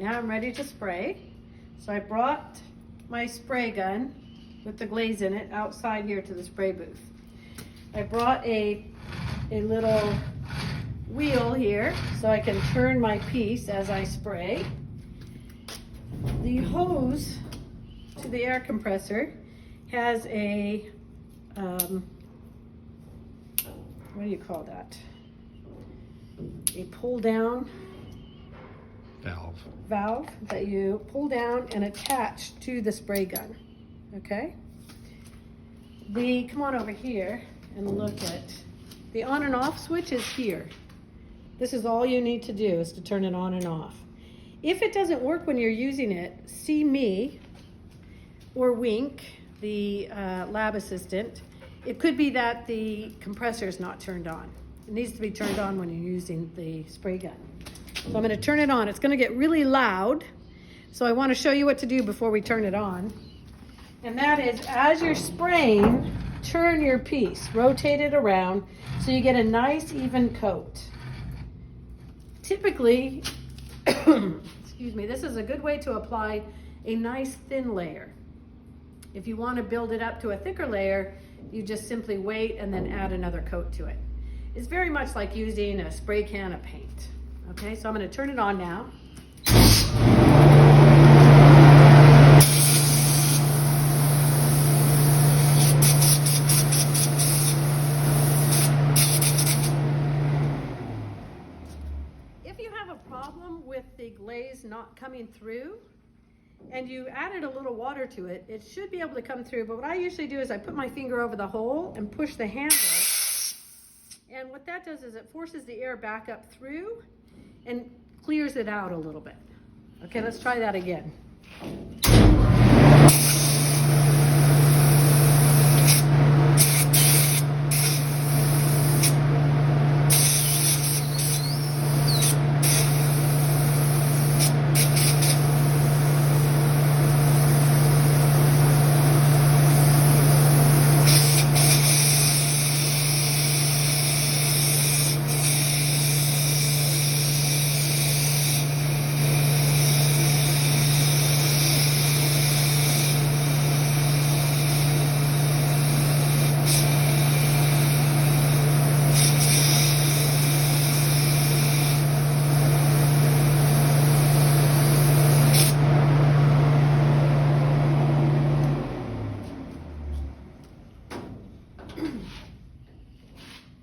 now I'm ready to spray. So I brought my spray gun with the glaze in it outside here to the spray booth. I brought a little wheel here so I can turn my piece as I spray. The hose to the air compressor has a, what do you call that? A pull down valve that you pull down and attach to the spray gun. Okay? Come on over here and look at the on and off switch is here. This is all you need to do is to turn it on and off. If it doesn't work when you're using it, see me or Wink, the lab assistant. It could be that the compressor is not turned on. It needs to be turned on when you're using the spray gun. So I'm going to turn it on. It's going to get really loud. So I want to show you what to do before we turn it on. And that is, as you're spraying, turn your piece, rotate it around so you get a nice even coat. Typically, excuse me, this is a good way to apply a nice thin layer. If you want to build it up to a thicker layer, you just simply wait and then add another coat to it. It's very much like using a spray can of paint. Okay, so I'm going to turn it on now. If you have a problem with the glaze not coming through and you added a little water to it, it should be able to come through. But what I usually do is I put my finger over the hole and push the handle. And what that does is it forces the air back up through and clears it out a little bit. Okay, let's try that again.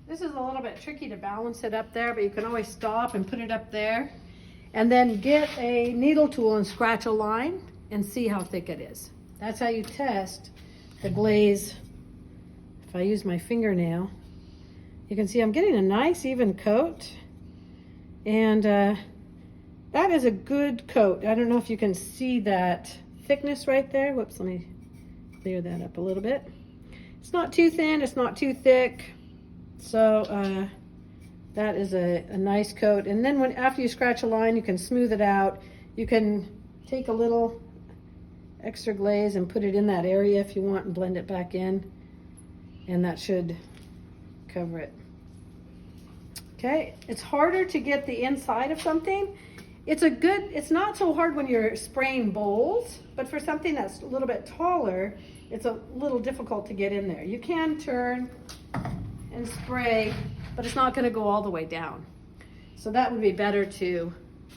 This is a little bit tricky to balance it up there, but you can always stop and put it up there. And then get a needle tool and scratch a line and see how thick it is. That's how you test the glaze. If I use my fingernail, you can see I'm getting a nice even coat. And that is a good coat. I don't know if you can see that thickness right there. Whoops, let me clear that up a little bit. It's not too thin, it's not too thick. So that is a nice coat. And then after you scratch a line, you can smooth it out. You can take a little extra glaze and put it in that area if you want and blend it back in. And that should cover it. Okay, it's harder to get the inside of something. It's not so hard when you're spraying bowls, but for something that's a little bit taller, it's a little difficult to get in there. You can turn and spray, but it's not going to go all the way down. So that would be better to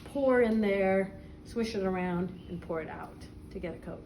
pour in there, swish it around, and pour it out to get a coat.